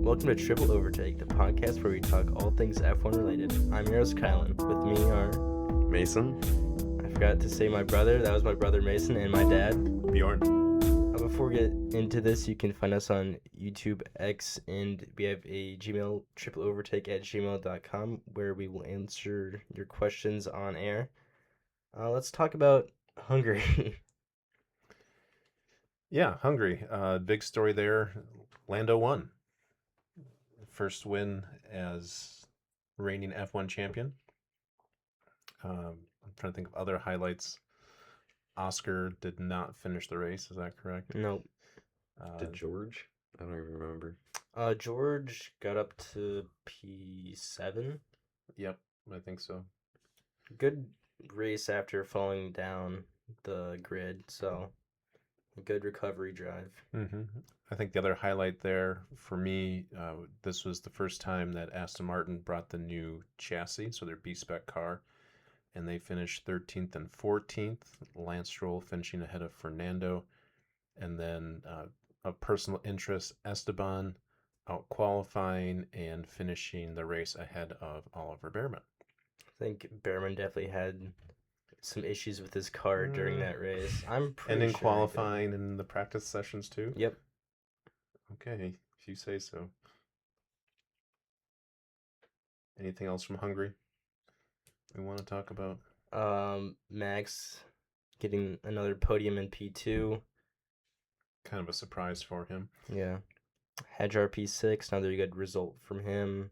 Welcome to Triple Overtake, the podcast where we talk all things F1 related. I'm your host, Kylan. With me are... Mason. I forgot to say my brother. That was my brother, Mason, and my dad. Bjorn. Before we get into this, you can find us on YouTube, X, and we have a Gmail, tripleovertake@gmail.com, where we will answer your questions on air. Let's talk about Hungary. Yeah, Hungary. Big story there. Lando won. First win as reigning F1 champion. I'm trying to think of other highlights. Oscar did not finish the race. Is that correct? Nope. Did George? I don't even remember. George got up to P7. Yep, I think so. Good race after falling down the grid, so a good recovery drive. Mm-hmm. I think the other highlight there for me, this was the first time that Aston Martin brought the new chassis, so their B-Spec car, and they finished 13th and 14th. Lance Stroll finishing ahead of Fernando, and then of personal interest, Esteban out qualifying and finishing the race ahead of Oliver Behrman. I think Behrman definitely had some issues with his car during that race. I'm pretty and in sure qualifying and in the practice sessions too? Yep. Okay, if you say so. Anything else from Hungary we want to talk about? Max getting another podium in P2. Kind of a surprise for him. Yeah. Hadjar P6, another good result from him.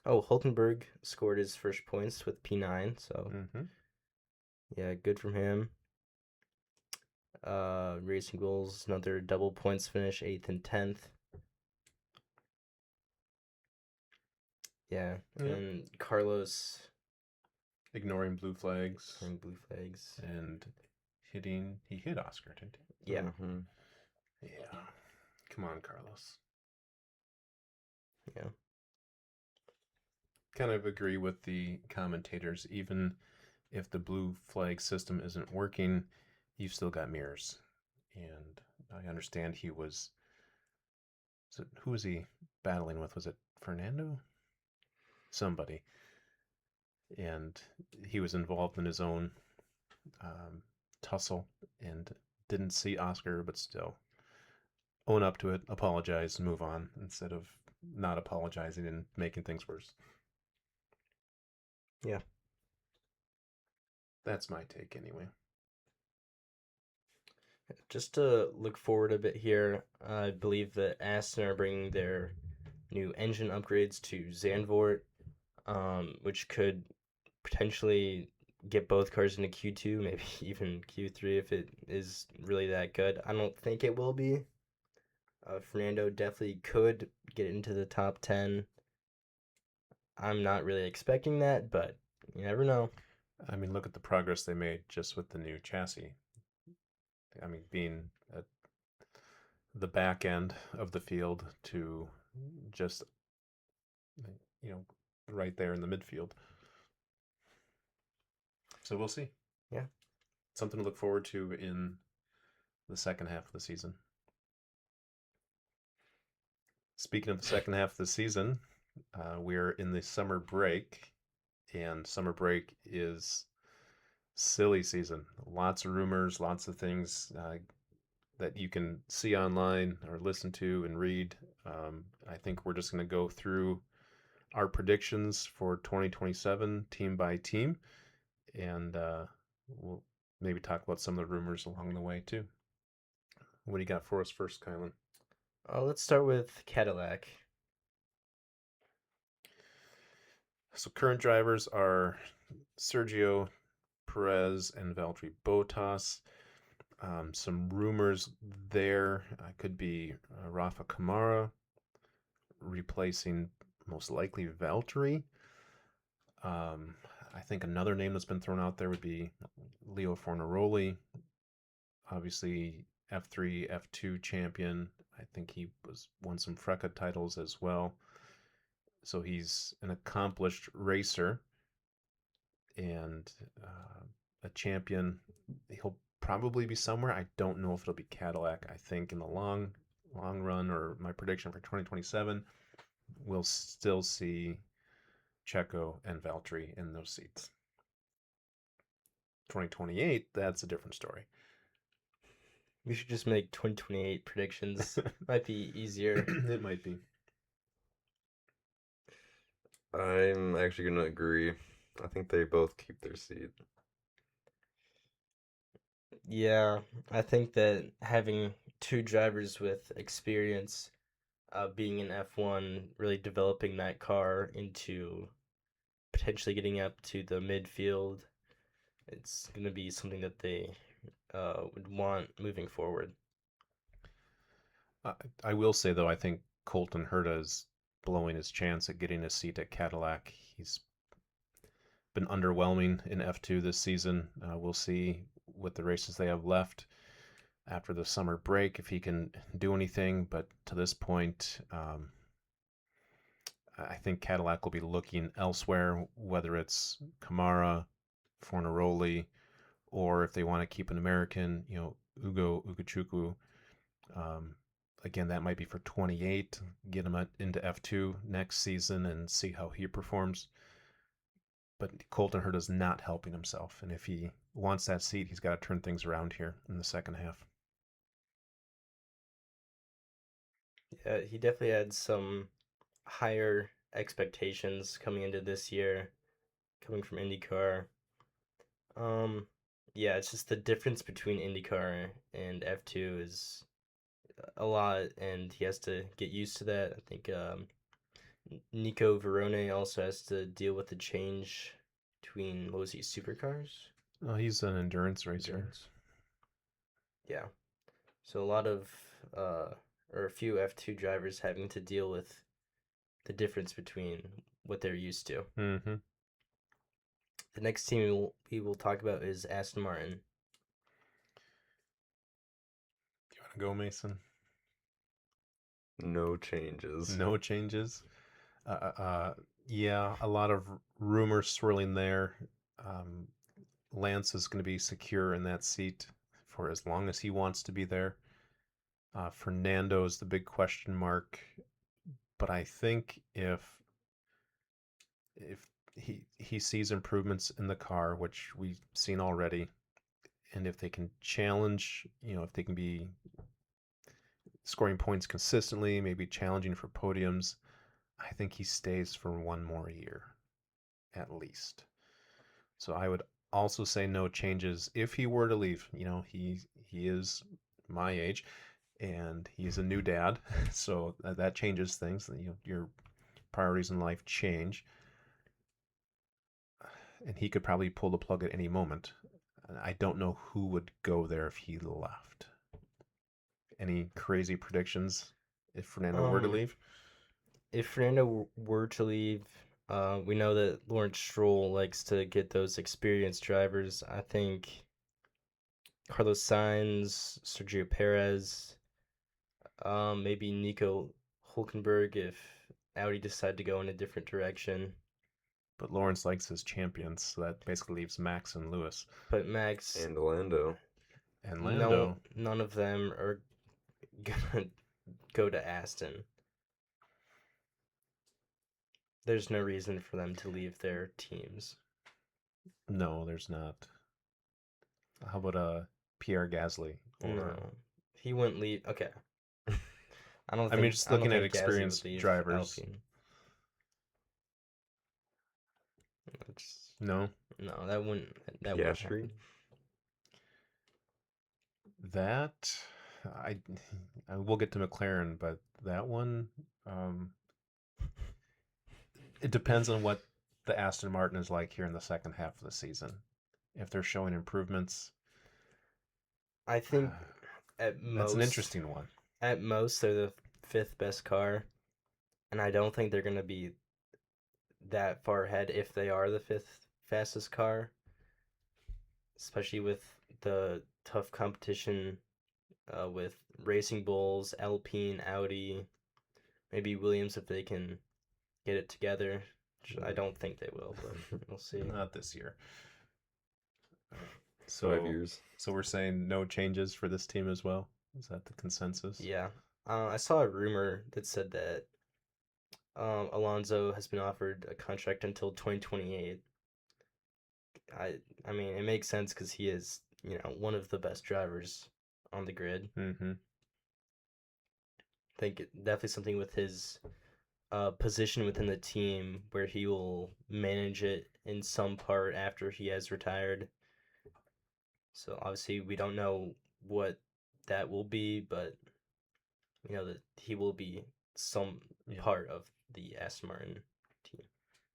Oh, Hulkenberg scored his first points with P9, so yeah, good from him. Racing Bulls, another double points finish, 8th and 10th. Yeah, and Carlos ignoring blue flags. And he hit Oscar, didn't he? Yeah. Mm-hmm. Yeah. Come on, Carlos. Yeah. Kind of agree with the commentators. Even if the blue flag system isn't working, you've still got mirrors. And I understand who was he battling with? Was it Fernando? Somebody. And he was involved in his own tussle and didn't see Oscar, but still own up to it, apologize, and move on instead of not apologizing and making things worse. Yeah. That's my take anyway. Just to look forward a bit here, I believe that Aston are bringing their new engine upgrades to Zandvoort, which could potentially get both cars into Q2, maybe even Q3 if it is really that good. I don't think it will be. Fernando definitely could get into the top 10. I'm not really expecting that, but you never know. I mean, look at the progress they made just with the new chassis. I mean, being at the back end of the field to just, right there in the midfield. So we'll see. Yeah. Something to look forward to in the second half of the season. Speaking of the second half of the season, we're in the summer break, and summer break is silly season. Lots of rumors, lots of things that you can see online or listen to and read. I think we're just going to go through our predictions for 2027 team by team, and we'll maybe talk about some of the rumors along the way too. What do you got for us first, Kylan? Let's start with Cadillac. So current drivers are Sergio Perez and Valtteri Bottas. Some rumors there could be Rafa Kamara replacing most likely Valtteri. I think another name that's been thrown out there would be Leo Fornaroli. Obviously, F3, F2 champion. I think he won some FRECA titles as well. So he's an accomplished racer and a champion. He'll probably be somewhere. I don't know if it'll be Cadillac. I think in the long run, or my prediction for 2027, we'll still see Checo and Valtteri in those seats. 2028, that's a different story. We should just make 2028 predictions. Might be easier. It might be. I'm actually going to agree. I think they both keep their seat. Yeah, I think that having two drivers with experience, being in F1, really developing that car into potentially getting up to the midfield, it's going to be something that they would want moving forward. I will say, though, I think Colton Herta is blowing his chance at getting a seat at Cadillac. He's been underwhelming in F2 this season. We'll see with the races they have left after the summer break if he can do anything. But to this point, I think Cadillac will be looking elsewhere, whether it's Kamara, Fornaroli, or if they want to keep an American, Ugo Ukachukwu. Again, that might be for 28. Get him into F2 next season and see how he performs. But Colton Herta is not helping himself. And if he wants that seat, he's got to turn things around here in the second half. Yeah, he definitely had some higher expectations coming into this year, coming from IndyCar. Yeah, it's just the difference between IndyCar and F2 is a lot, and he has to get used to that. I think Nico Verone also has to deal with the change between, what was he, supercars? He's an endurance racer. Endurance. Yeah. So a lot of, or a few F2 drivers having to deal with the difference between what they're used to. Mm-hmm. The next team we will talk about is Aston Martin. You want to go, Mason? No changes. No changes. Yeah, a lot of rumors swirling there. Lance is going to be secure in that seat for as long as he wants to be there. Fernando is the big question mark, but I think if he sees improvements in the car, which we've seen already, and if they can challenge, if they can be scoring points consistently, maybe challenging for podiums, I think he stays for one more year, at least. So I would also say no changes if he were to leave. He is my age, and he's a new dad, so that changes things. Your priorities in life change, and he could probably pull the plug at any moment. I don't know who would go there if he left. Any crazy predictions if Fernando were to leave? If Fernando were to leave, we know that Lawrence Stroll likes to get those experienced drivers. I think Carlos Sainz, Sergio Perez, maybe Nico Hulkenberg if Audi decide to go in a different direction. But Lawrence likes his champions, so that basically leaves Max and Lewis. But Max and Lando. And Lando. No, none of them are gonna go to Aston. There's no reason for them to leave their teams. No, there's not. How about Pierre Gasly? No, he wouldn't leave. Okay. I don't. I mean, just looking at experienced drivers. Alpine. No, that wouldn't. That wouldn't happen. That I will get to McLaren, but that one, it depends on what the Aston Martin is like here in the second half of the season. If they're showing improvements, I think at most that's an interesting one. At most, they're the fifth best car, and I don't think they're gonna be that far ahead if they are the fifth fastest car, especially with the tough competition with Racing Bulls, Alpine, Audi, maybe Williams if they can get it together. I don't think they will, but we'll see. Not this year. So 5 years. So we're saying no changes for this team as well? Is that the consensus? Yeah. I saw a rumor that said that Alonso has been offered a contract until 2028. I mean, it makes sense because he is, one of the best drivers on the grid. Mm-hmm. I think definitely something with his position within the team where he will manage it in some part after he has retired. So obviously we don't know what that will be, but we know that he will be some part of the Aston Martin team.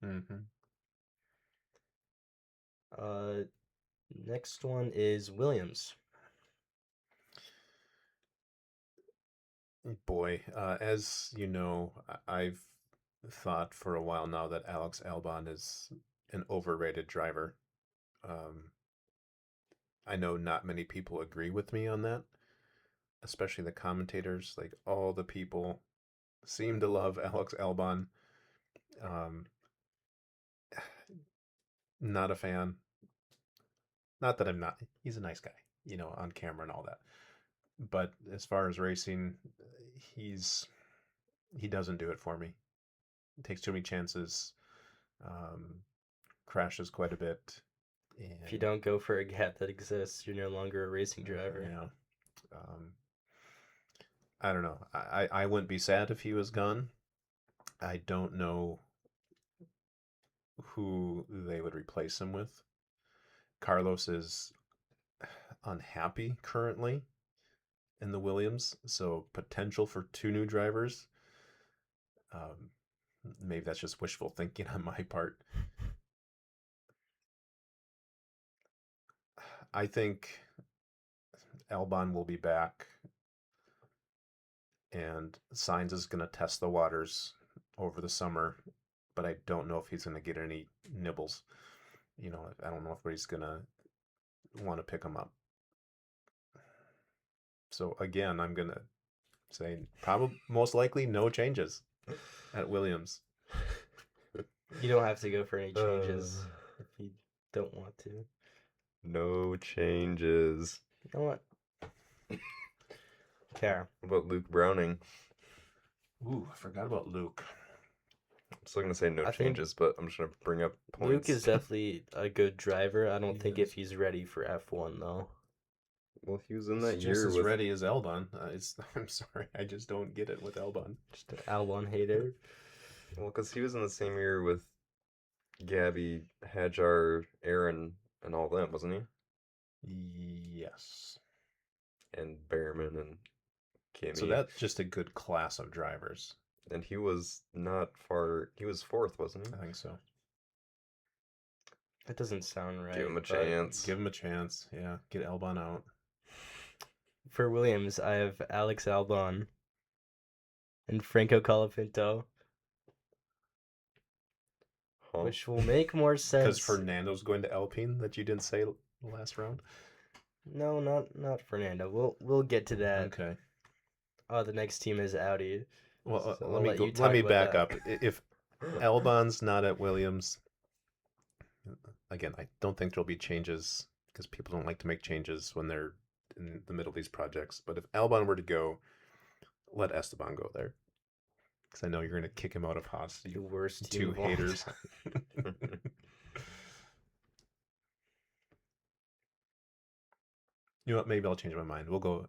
Mm-hmm. Next one is Williams. Boy, as you know, I've thought for a while now that Alex Albon is an overrated driver. I know not many people agree with me on that, especially the commentators. Like all the people seem to love Alex Albon. Um, not a fan. Not that I'm not. He's a nice guy, on camera and all that. But as far as racing, he doesn't do it for me. He takes too many chances. Crashes quite a bit. If you don't go for a gap that exists, you're no longer a racing driver. Yeah. I don't know. I wouldn't be sad if he was gone. I don't know who they would replace him with. Carlos is unhappy currently in the Williams, so potential for two new drivers. Maybe that's just wishful thinking on my part. I think Albon will be back, and Sainz is going to test the waters over the summer, but I don't know if he's going to get any nibbles. I don't know if he's going to want to pick him up. So again, I'm going to say probably most likely no changes at Williams. You don't have to go for any changes if you don't want to. No changes. You know what? Okay. What about Luke Browning? Ooh, I forgot about Luke. I'm still gonna say no I think changes, but I'm just gonna bring up points. Luke is definitely a good driver. I don't think if he's ready for F1 though. Well, he was in that He's year just as with ready as Albon. I'm sorry, I just don't get it with Albon. Just an Albon hater. Well, because he was in the same year with Gabby, Hajar, Aaron, and all them, wasn't he? Yes. And Behrman and Kimmy. So that's just a good class of drivers. And he was not far. He was fourth, wasn't he? I think so. That doesn't sound right. Give him a chance. Give him a chance. Yeah, get Albon out. For Williams, I have Alex Albon and Franco Colapinto, which will make more sense. Because Fernando's going to Alpine that you didn't say last round. No, not Fernando. We'll get to that. Okay. Oh, the next team is Audi. Well, So let me back up. If Albon's not at Williams, again, I don't think there'll be changes because people don't like to make changes when they're in the middle of these projects. But if Albon were to go, let Esteban go there. Because I know you're going to kick him out of Haas. The worst two team of all haters. You know what? Maybe I'll change my mind. We'll go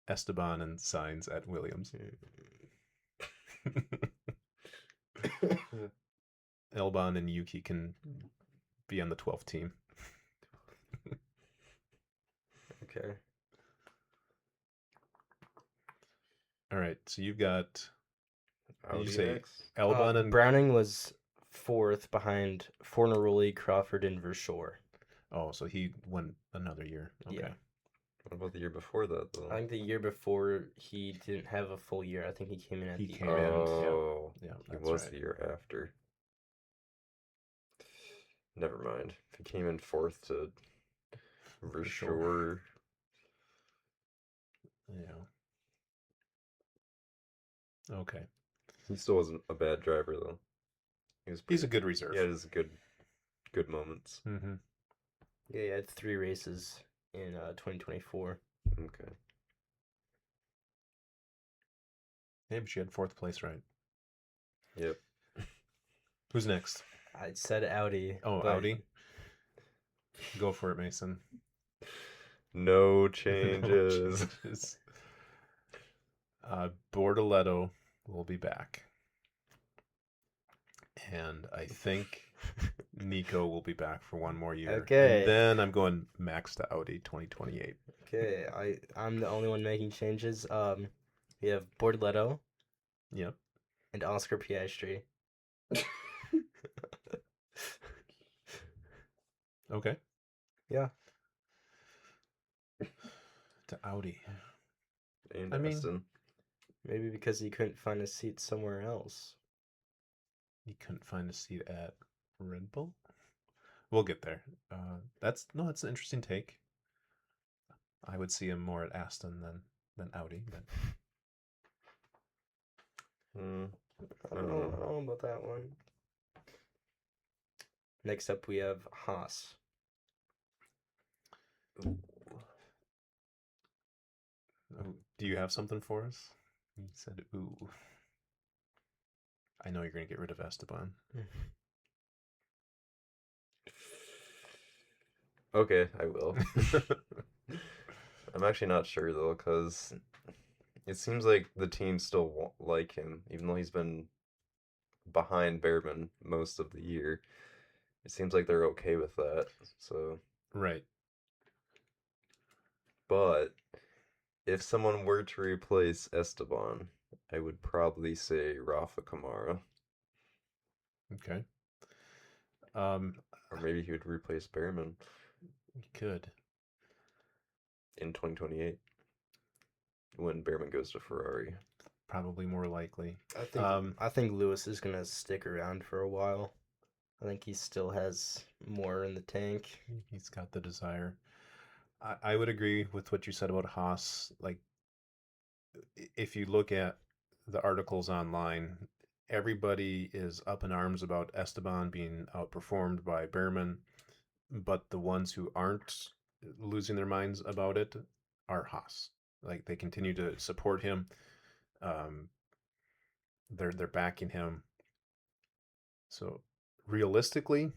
Esteban and Sainz at Williams. Albon and Yuki can be on the 12th team. Okay. All right, so you've got. Did you Audi say X? Albon and Browning was fourth behind Fornaroli, Crawford, and Vershaw. Oh, so he went another year. Okay. Yeah. What about the year before that, though? I think the year before he didn't have a full year. I think he came in at He the came end. in. Oh, Yeah, he that's was right. the year after. Never mind. If he came in fourth to Vershaw. Yeah. Okay. He still wasn't a bad driver, though. He's a good reserve. Yeah, it is good moments. Mm-hmm. Yeah, he had 3 races in 2024. Okay. Yeah, but she had 4th place, right? Yep. Who's next? I said Audi. Oh, but Audi. Go for it, Mason. No No changes. changes. Bortoletto will be back. And I think Nico will be back for one more year. Okay. And then I'm going max to Audi 2028. Okay, I'm the only one making changes. We have Bortoletto Yep. and Oscar Piastri. Okay. Yeah. To Audi. And I mean- Aston. Maybe because he couldn't find a seat somewhere else. He couldn't find a seat at Red Bull. We'll get there. That's an interesting take. I would see him more at Aston than Audi. But I don't know about that one. Next up, we have Haas. do you have something for us? He said, "Ooh." I know you're going to get rid of Esteban. Okay, I will. I'm actually not sure though, because it seems like the team still like him, even though he's been behind Behrman most of the year. It seems like they're okay with that. So, Right. but if someone were to replace Esteban, I would probably say Rafa Kamara, Okay. or maybe he would replace Behrman He could. in 2028 when Behrman goes to Ferrari. Probably more likely. I think Lewis is gonna stick around for a while. I think he still has more in the tank. He's got the desire. I would agree with what you said about Haas. Like, if you look at the articles online, everybody is up in arms about Esteban being outperformed by Behrman, but the ones who aren't losing their minds about it are Haas. Like, they continue to support him. They're backing him. So realistically,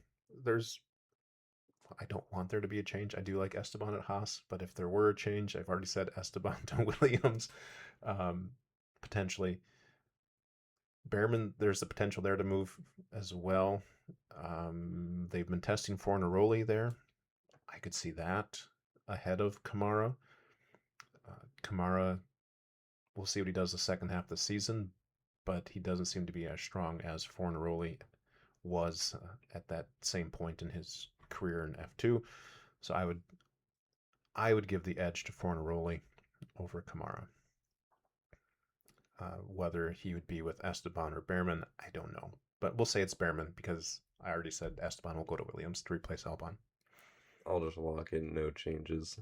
I don't want there to be a change. I do like Esteban at Haas, but if there were a change, I've already said Esteban to Williams, potentially. Behrman, there's the potential there to move as well. They've been testing Fornaroli there. I could see that ahead of Kamara. Kamara, we'll see what he does the second half of the season, but he doesn't seem to be as strong as Fornaroli was at that same point in his career in F2. So I would give the edge to Fornaroli over Kamara. Whether he would be with Esteban or Behrman, I don't know. But we'll say it's Behrman because I already said Esteban will go to Williams to replace Albon. I'll just lock in no changes.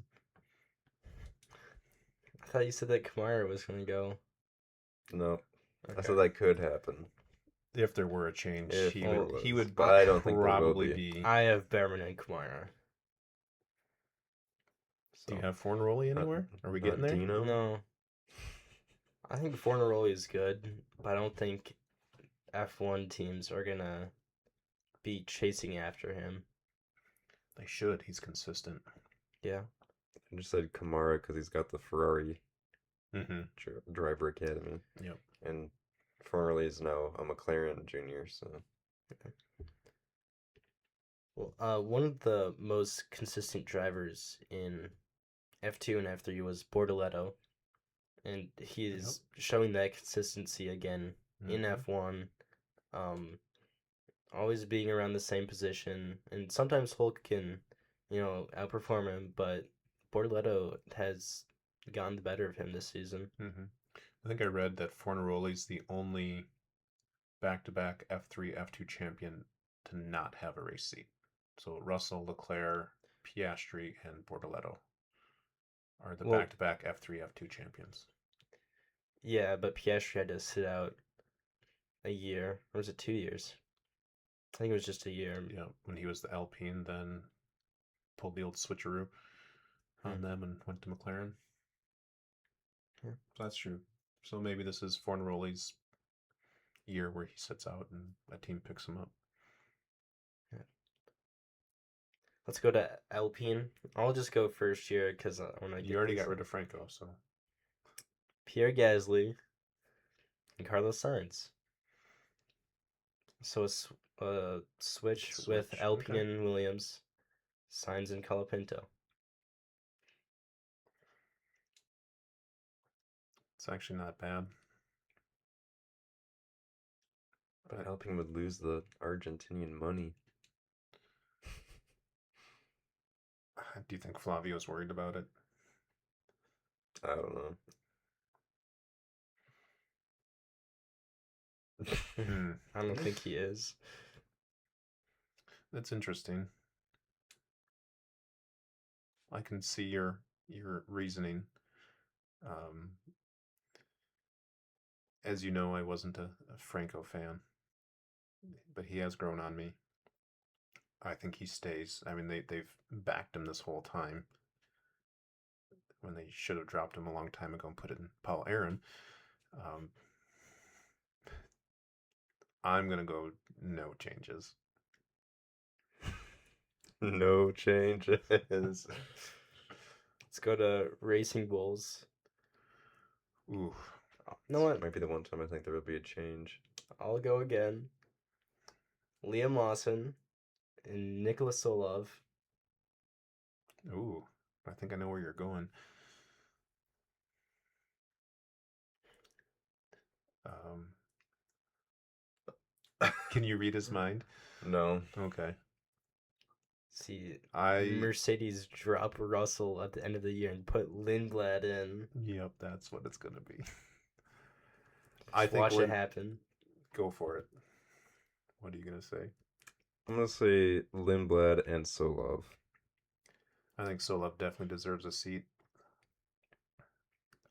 I thought you said that Kamara was gonna go. No, I said Okay. that could happen. If there were a change, If he there would was, but I don't think there will probably be. be. I have Behrman and Kamara. Do you So, have Fornaroli anywhere? Are we getting Not there? Dino? no. I think Fornaroli is good, but I don't think F1 teams are gonna be chasing after him. They should. He's consistent. Yeah. I just said Kamara because he's got the Ferrari Mm-hmm. driver academy. Yep. And Fornaroli is now a McLaren junior, so Well, one of the most consistent drivers in F2 and F3 was Bortoletto, and he is showing that consistency again in Mhm. F1. Always being around the same position, and sometimes Hulk can, outperform him, but Bortoletto has gotten the better of him this season. Mm-hmm. I think I read that Fornaroli's the only back-to-back F3, F2 champion to not have a race seat. So Russell, Leclerc, Piastri, and Bortoletto are the Well- back-to-back F3, F2 champions. Yeah, but Piastri had to sit out a year, or was it 2 years? I think it was just a year. Yeah, when he was the Alpine, then pulled the old switcheroo on them and went to McLaren. Yeah. So that's true. So maybe this is Fornaroli's year where he sits out and a team picks him up. Let's go to Alpine. I'll just go first here because I want to get You already these got rid in. of Franco, so Pierre Gasly and Carlos Sainz. So a switch with Switch, Alpine okay. and Williams, Sainz and Colapinto. it's actually not bad. But Alpine would lose the Argentinian money. Do you think Flavio's worried about it? I don't know. I don't think he is. That's interesting. I can see your reasoning. As you know, I wasn't a Franco fan, but he has grown on me. I think he stays. I mean, they've backed him this whole time when they should have dropped him a long time ago and put it in Paul Aaron. I'm gonna go no changes. No changes. Let's go to Racing Bulls. Ooh, You know what? Might be the one time I think there will be a change. I'll go again. Liam Lawson and Nicholas Solov. ooh, I think I know where you're going. Can you read his mind? No. Okay. See, I Mercedes drop Russell at the end of the year and put Lindblad in. Yep, that's what it's gonna be. Just watch it happen. Go for it. What are you gonna say? I'm gonna say Lindblad and Solov. I think Solov definitely deserves a seat.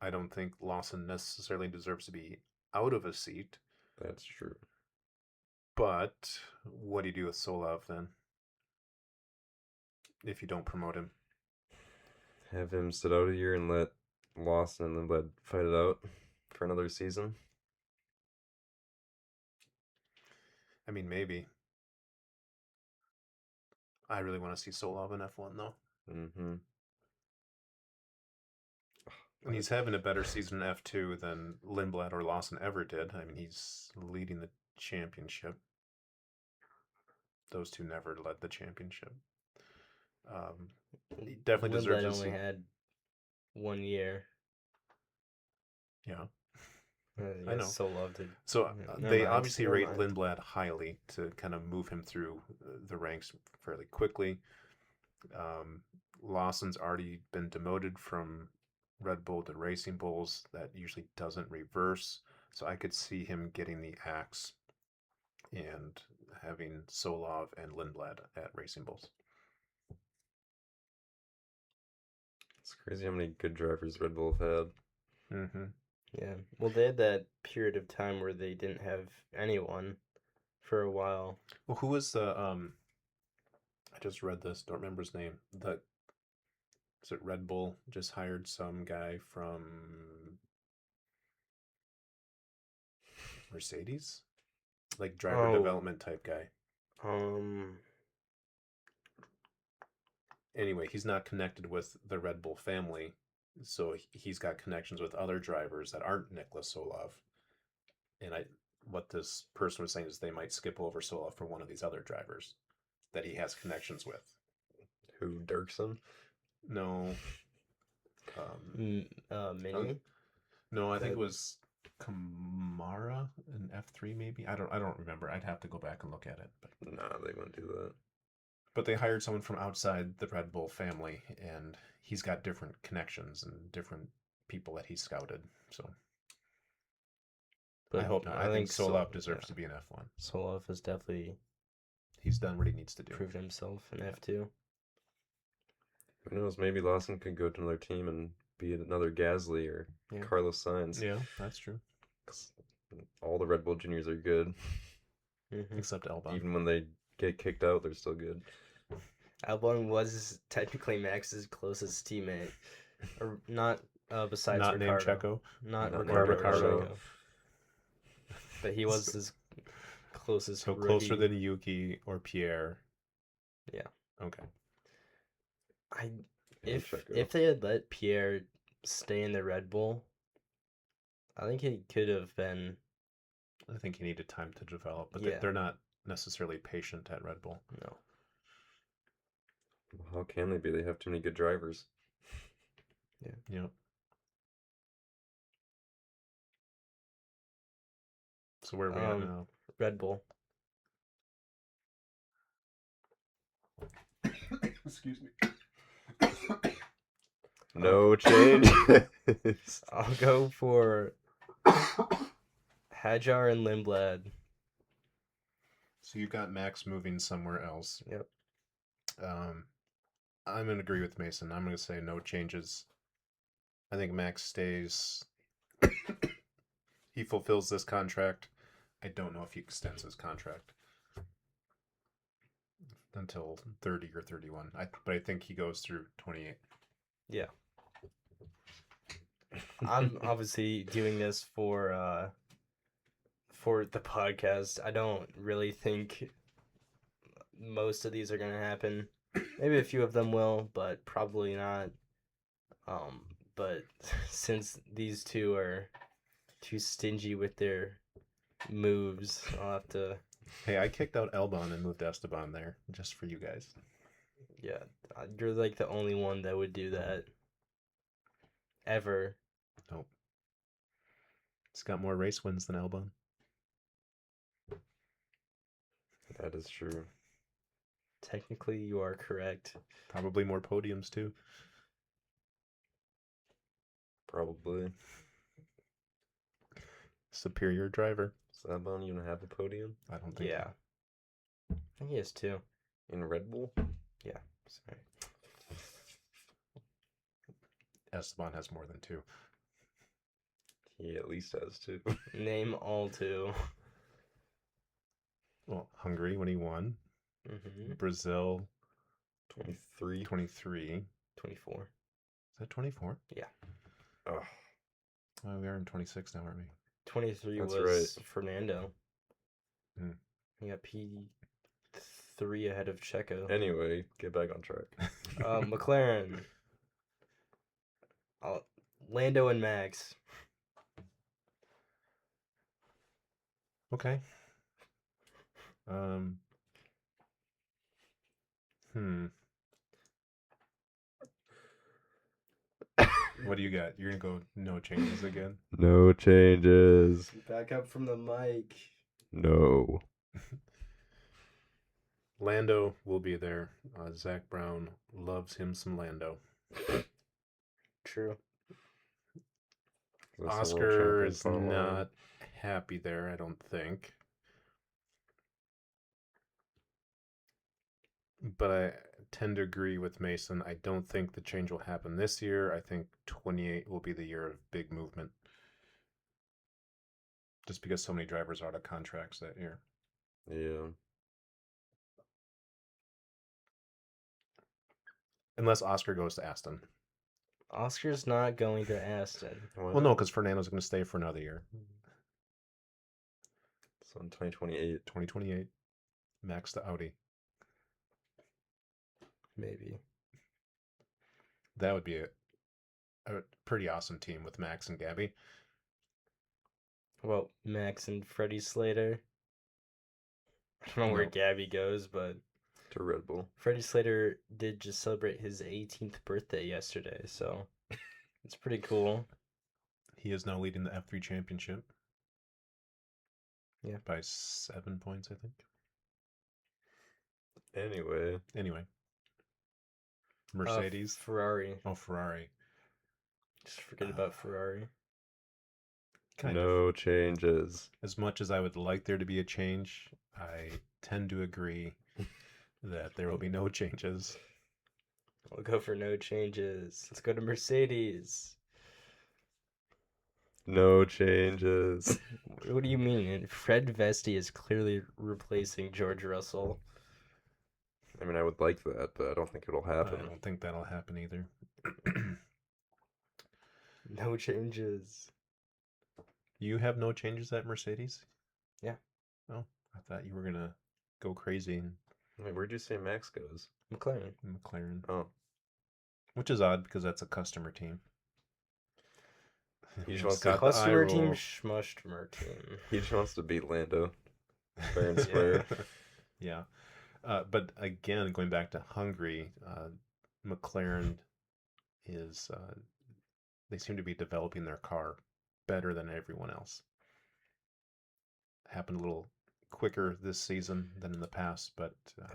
I don't think Lawson necessarily deserves to be out of a seat. That's true. But what do you do with Solov then? If you don't promote him? Have him sit out a year and let Lawson and Lindblad fight it out for another season. I mean, maybe. I really want to see Solov in F1 though. Mm-hmm. And he's having a better season in F2 than Lindblad or Lawson ever did. I mean, he's leading the championship. Those two never led the championship. He definitely deserves Lindblad a only seat. had 1 year. Yeah. I know. Solov did. So Never they mind, obviously never rate mind. Lindblad highly to kind of move him through the ranks fairly quickly. Lawson's already been demoted from Red Bull to Racing Bulls. That usually doesn't reverse. So I could see him getting the axe and having Solov and Lindblad at Racing Bulls. It's crazy how many good drivers Red Bull have had. Mm-hmm. Yeah. Well, they had that period of time where they didn't have anyone for a while. Well, who was the I just read this, don't remember his name. Is it Red Bull just hired some guy from Mercedes? Like driver development type guy. Anyway, he's not connected with the Red Bull family, so he's got connections with other drivers that aren't Nicholas Solov. And what this person was saying is they might skip over Solov for one of these other drivers that he has connections with. Who, Dirksen? No. Mini? No, I think it was Kamara in F3 maybe. I don't remember. I'd have to go back and look at it. But Nah, they wouldn't do that. But they hired someone from outside the Red Bull family, and he's got different connections and different people that he scouted. So But I hope not. I think Solov deserves to be in F1. Solov has definitely He's done what he needs to do. proved himself in F2. Who knows? Maybe Lawson could go to another team and be another Gasly or Carlos Sainz. Yeah, that's true. 'Cause all the Red Bull juniors are good. Except Albon. Even when they get kicked out, they're still good. Albon was technically Max's closest teammate, or not besides not named Ricardo. Checo. Not Not Ricardo. named Ricardo. Checo. But he was his closest. So rookie. closer than Yuki or Pierre. Yeah. Okay. and if Checo. they had let Pierre stay in the Red Bull, I think he could have been. I think he needed time to develop, but Yeah. they're not necessarily patient at Red Bull. No. How can they be? They have too many good drivers. Yeah. So where are we at now? Red Bull. Excuse me. No changes. I'll go for Hajar and Lindblad. So you've got Max moving somewhere else. Yep. I'm going to agree with Mason. I'm going to say no changes. I think Max stays. He fulfills this contract. I don't know if he extends his contract until 30 or 31. But I think he goes through 28. Yeah. I'm obviously doing this for the podcast. I don't really think most of these are gonna happen. Maybe a few of them will, but probably not. But since these two are too stingy with their moves, I'll have to. Hey, I kicked out Albon and moved Esteban there just for you guys. Yeah, you're like the only one that would do that. Ever. Nope. He's got more race wins than Albon. That is true. Technically, you are correct. Probably more podiums too. Probably. Superior driver. Does Albon even have a podium? I don't think. Yeah. I think he has two. In Red Bull? Yeah. Sorry. Esteban has more than two. He at least has two. Name all two. Well, Hungary when he won. Mm-hmm. Brazil 23. 23. 24. Is that 24? Yeah. Oh, Oh, we are in 26 now, aren't we? 23 That's was right. Fernando. Hmm. He got P3 ahead of Checo. anyway, get back on track. McLaren. Lando and Max. Okay. Hmm. What do you got? You're gonna go no changes again? No changes. Back up from the mic. No. Lando will be there. Zach Brown loves him some Lando. True. That's the world Oscar champion is Formula One. not happy there, I don't think. But I tend to agree with Mason. I don't think the change will happen this year. I think 28 will be the year of big movement. Just because so many drivers are out of contracts that year. Yeah. Unless Oscar goes to Aston. Oscar's not going to Aston. Why Well, no, not? because Fernando's going to stay for another year. So in 2028. 2028. Max to Audi. Maybe. That would be a pretty awesome team with Max and Gabby. Well, Max and Freddie Slater. I don't know where No. Gabby goes, but To Red Bull. Freddie Slater did just celebrate his 18th birthday yesterday, so it's pretty cool. He is now leading the F3 championship. Yeah. By 7 points, I think. Anyway. Anyway. Mercedes. Ferrari. Oh, Ferrari. Just forget about Ferrari. Kind of. No changes. As much as I would like there to be a change, I tend to agree that there will be no changes. We'll go for no changes. Let's go to Mercedes. No changes. What do you mean? Fred Vesti is clearly replacing George Russell. I mean, I would like that, but I don't think it'll I happen. don't think that'll happen either. No changes. You have no changes at Mercedes? Yeah. Oh, I thought you were going to go crazy in Wait, where'd you say Max goes? McLaren. McLaren. Oh. which is odd because that's a customer team. He just He's wants to got the eye Customer team, roll. schmushtomer team. He just wants to beat Lando, fair and square. Yeah. But again, going back to Hungary, McLaren is they seem to be developing their car better than everyone else. Happened a little quicker this season than in the past, but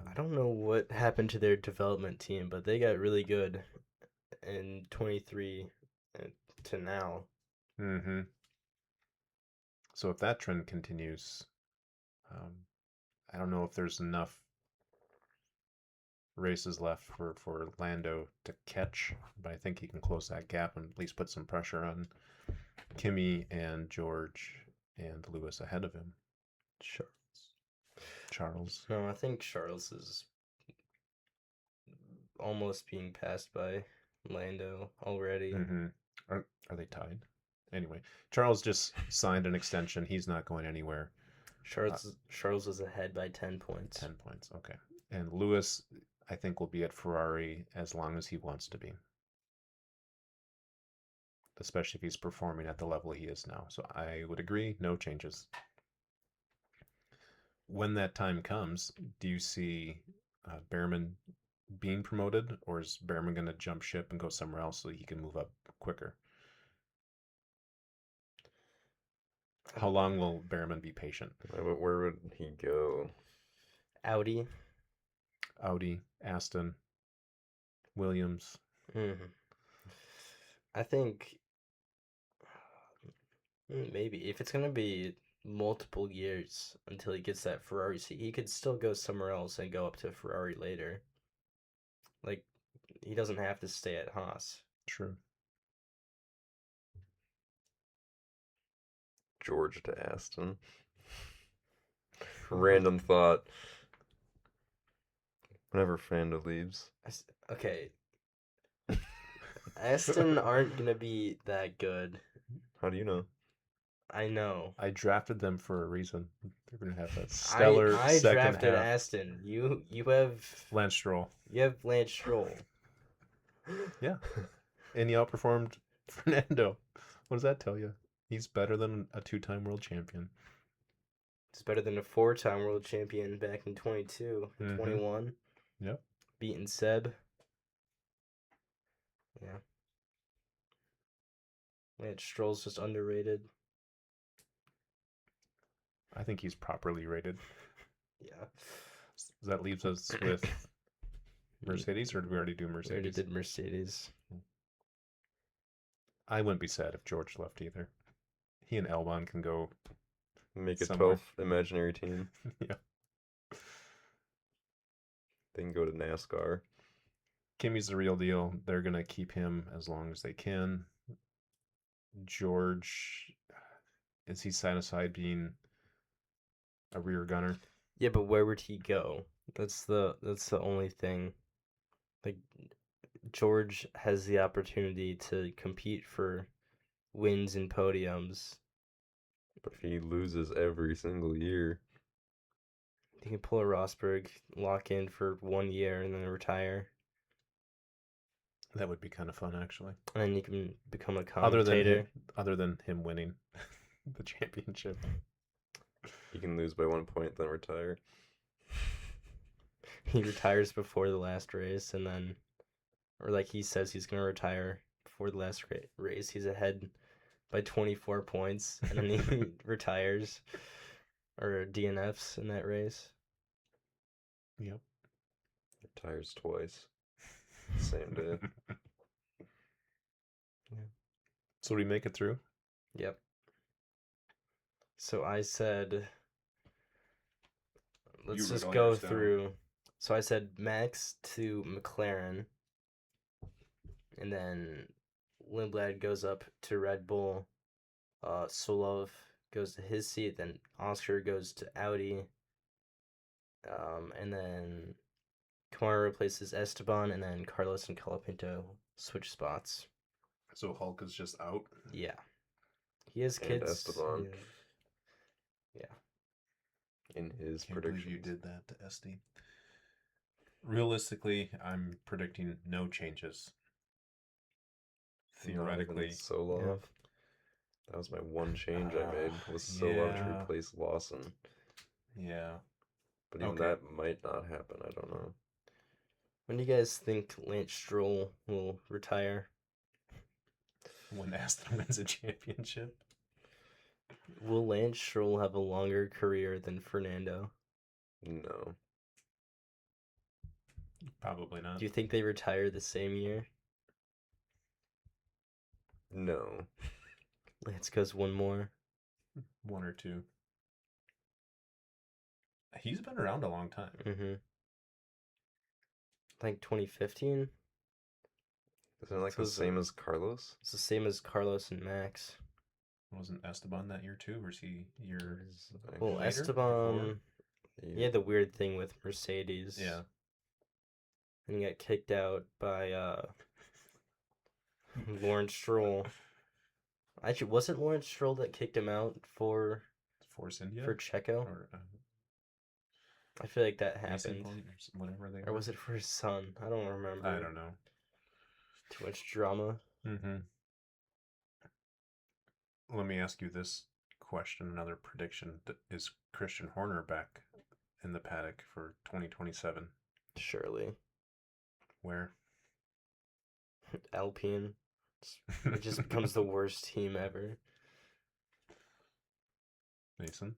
I don't know what happened to their development team, but they got really good in 23 to now. mm-hmm. So if that trend continues, I don't know if there's enough races left for Lando to catch, but I think he can close that gap and at least put some pressure on Kimi and George and Lewis ahead of him. Charles. No, I think Charles is almost being passed by Lando already. Mm-hmm. Are they tied? Anyway, Charles just signed an extension. He's not going anywhere. Charles is ahead by 10 points. 10 points, okay. And Lewis, I think, will be at Ferrari as long as he wants to be. Especially if he's performing at the level he is now. So I would agree, no changes. When that time comes, do you see Behrman being promoted, or is Behrman going to jump ship and go somewhere else so he can move up quicker? How long will Behrman be patient? But where would he go? Audi. Aston, Williams. Mm-hmm. I think maybe if it's gonna be multiple years until he gets that Ferrari seat, he could still go somewhere else and go up to Ferrari later. Like, he doesn't have to stay at Haas. True. George to Aston. Random thought. Whenever Fernando leaves. Okay. Aston aren't gonna be that good. How do you know? I know. I drafted them for a reason. They're going to have a stellar I second drafted half. Aston. You have Lance Stroll. You have Lance Stroll. Yeah. And he outperformed Fernando. What does that tell you? He's better than a 2-time world champion. It's better than a 4-time world champion back in 22 and 21. Yep. Beating Seb. Yeah. Lance Stroll's just underrated. I think he's properly rated. Yeah. That leaves us with Mercedes, or did we already do Mercedes? We already did Mercedes. I wouldn't be sad if George left either. He and Albon can go Make a somewhere. 12th imaginary team. Yeah. They can go to NASCAR. Kimi's the real deal. They're going to keep him as long as they can. George, is he satisfied being a rear gunner? Yeah, but where would he go? That's the only thing. Like, George has the opportunity to compete for wins and podiums. But if he loses every single year. He can pull a Rosberg, lock in for 1 year, and then retire. That would be kind of fun, actually. And then you can become a commentator. Other than him winning the championship. He can lose by 1 point, then retire. He retires before the last race, and then, or like he says he's going to retire before the last race. He's ahead by 24 points, and then he retires or DNFs in that race. Yep. Retires twice. Same day. Yeah. So we make it through? Yep. So I said, let's just go through. So I said Max to McLaren, and then Lindblad goes up to Red Bull. Solov goes to his seat. Then Oscar goes to Audi. And then Kamara replaces Esteban, and then Carlos and Colapinto switch spots. So Hulk is just out? Yeah. He has And kids. Esteban. Yeah. In his Can't predictions. believe you did that to Esty. Realistically, I'm predicting no changes. theoretically. Solov. That was my one change I made. Was Solov to yeah. replace Lawson. Yeah. But even Okay. that might not happen. I don't know. When do you guys think Lance Stroll will retire? When Aston wins a championship. Will Lance Stroll have a longer career than Fernando? No. Probably not. Do you think they retire the same year? No. Lance goes one more. One or two. He's been around a long time. Mm-hmm. Like 2015? Isn't it like So the is same as Carlos? It's the same as Carlos and Max. Wasn't Esteban that year too? Or is he year Well, later? Esteban, Before? he had the weird thing with Mercedes. Yeah. And he got kicked out by Lawrence Stroll. Actually, was it Lawrence Stroll that kicked him out for Force India? for Checo? Or I feel like that Racing happened. Point or whatever they Or were. was it for his son? I don't remember. I don't know. Too much drama. Mm-hmm. Let me ask you this question, another prediction. Is Christian Horner back in the paddock for 2027? Surely. Where? Alpine. It just becomes the worst team ever. Mason?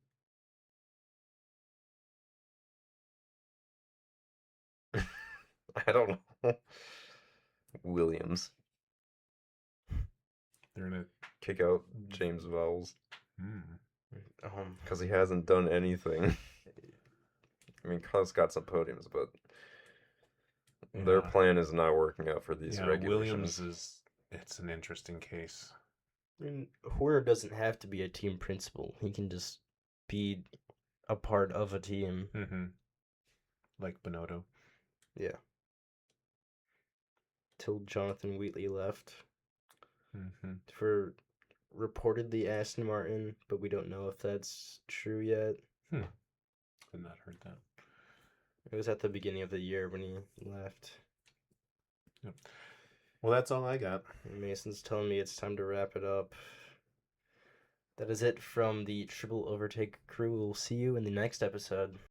I don't know. Williams. They're in a... Kick out James Vowles. Because he hasn't done anything. I mean, Carlos got some podiums, but their plan is not working out for these regulations. Williams it's an interesting case. I mean, Horner doesn't have to be a team principal. He can just be a part of a team. Mm-hmm. Like Binotto. Yeah. Till Jonathan Wheatley left. Mm-hmm. For reportedly Aston Martin, but we don't know if that's true yet. Had not heard that. It was at the beginning of the year when he left. Yep. Well, that's all I got. And Mason's telling me it's time to wrap it up. That is it from the Triple Overtake crew. We'll see you in the next episode.